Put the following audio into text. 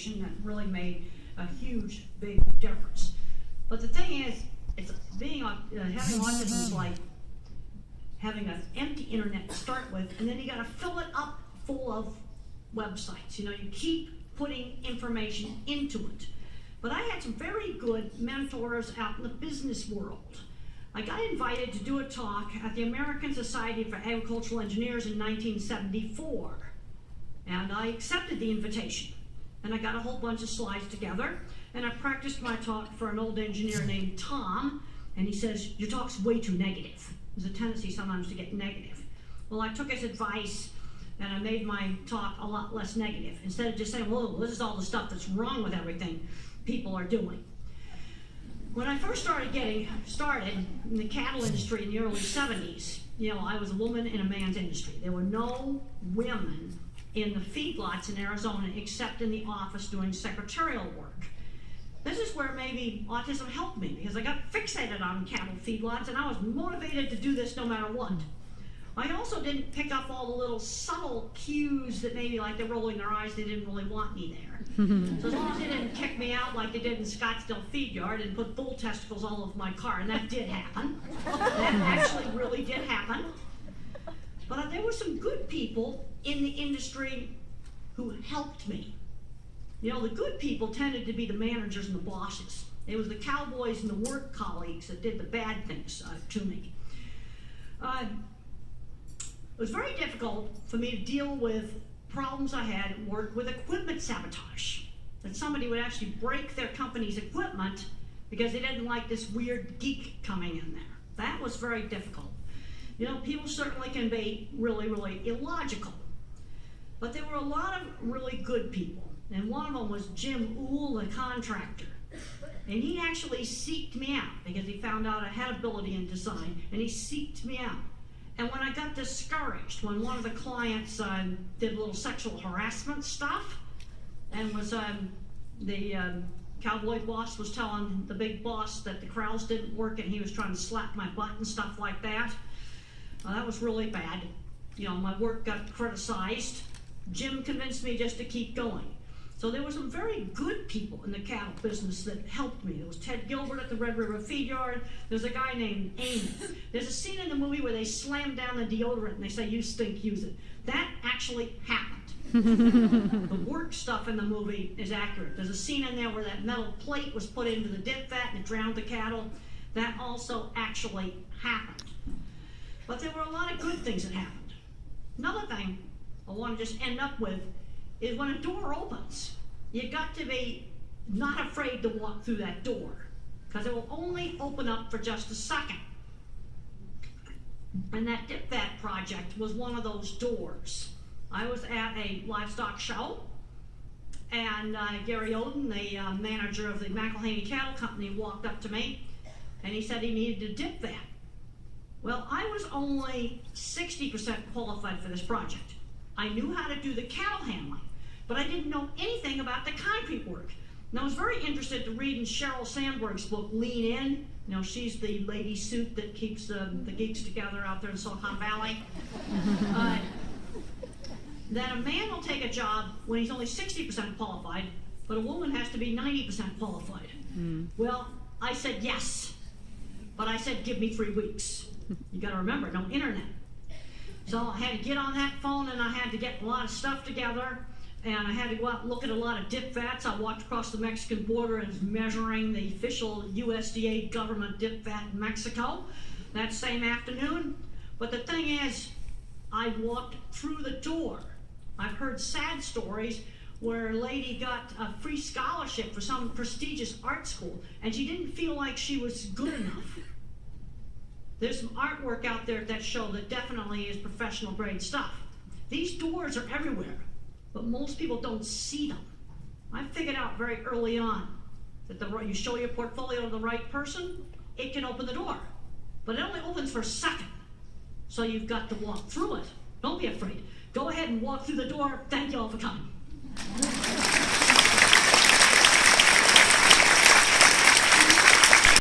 invitation that really made a huge, big difference. But the thing is, it's being having autism is like having an empty internet to start with, and then you got to fill it up full of websites. You know, you keep putting information into it. But I had some very good mentors out in the business world. I got invited to do a talk at the American Society for Agricultural Engineers in 1974. And I accepted the invitation. And I got a whole bunch of slides together, and I practiced my talk for an old engineer named Tom, and he says, "Your talk's way too negative." There's a tendency sometimes to get negative. Well, I took his advice, and I made my talk a lot less negative. Instead of just saying, "Whoa, this is all the stuff that's wrong with everything people are doing." When I first started getting started in the cattle industry in the early 70s, you know, I was a woman in a man's industry. There were no women in the feedlots in Arizona except in the office doing secretarial work. This is where maybe autism helped me, because I got fixated on cattle feedlots and I was motivated to do this no matter what. I also didn't pick up all the little subtle cues that maybe, like they're rolling their eyes, they didn't really want me there. So as long as they didn't kick me out like they did in Scottsdale Feed Yard and put bull testicles all over my car, and that did happen. That actually really did happen. But there were some good people in the industry who helped me. You know, the good people tended to be the managers and the bosses. It was the cowboys and the work colleagues that did the bad things to me. It was very difficult for me to deal with problems I had at work with equipment sabotage. That somebody would actually break their company's equipment because they didn't like this weird geek coming in there. That was very difficult. You know, people certainly can be really, really illogical. But there were a lot of really good people. And one of them was Jim Uhl, the contractor. And he actually seeked me out because he found out I had ability in design, and he seeked me out. And when I got discouraged, when one of the clients did a little sexual harassment stuff, and was the cowboy boss was telling the big boss that the corrals didn't work and he was trying to slap my butt and stuff like that, that was really bad. You know, my work got criticized. Jim convinced me just to keep going. So there were some very good people in the cattle business that helped me. There was Ted Gilbert at the Red River Feed Yard. There's a guy named Amy. There's a scene in the movie where they slam down the deodorant and they say, "You stink, use it." That actually happened. The work stuff in the movie is accurate. There's a scene in there where that metal plate was put into the dip vat and it drowned the cattle. That also actually happened. But there were a lot of good things that happened. Another thing I want to just end up with is when a door opens, you got to be not afraid to walk through that door, because it will only open up for just a second. And that dip vat project was one of those doors. I was at a livestock show, and Gary Oden, the manager of the McElhaney Cattle Company, walked up to me, and he said he needed a dip vat. Well, I was only 60% qualified for this project. I knew how to do the cattle handling, but I didn't know anything about the concrete work. And I was very interested to read in Sheryl Sandberg's book, Lean In. You know, she's the lady suit that keeps the geeks together out there in Silicon Valley. That a man will take a job when he's only 60% qualified, but a woman has to be 90% qualified. Well, I said yes, but I said give me 3 weeks. You gotta remember, no internet. So I had to get on that phone and I had to get a lot of stuff together, and I had to go out and look at a lot of dip vats. I walked across the Mexican border and was measuring the official USDA government dip vat in Mexico that same afternoon. But the thing is, I walked through the door. I've heard sad stories where a lady got a free scholarship for some prestigious art school and she didn't feel like she was good enough. There's some artwork out there that show that definitely is professional grade stuff. These doors are everywhere, but most people don't see them. I figured out very early on that you show your portfolio to the right person, it can open the door. But it only opens for a second. So you've got to walk through it. Don't be afraid. Go ahead and walk through the door. Thank you all for coming.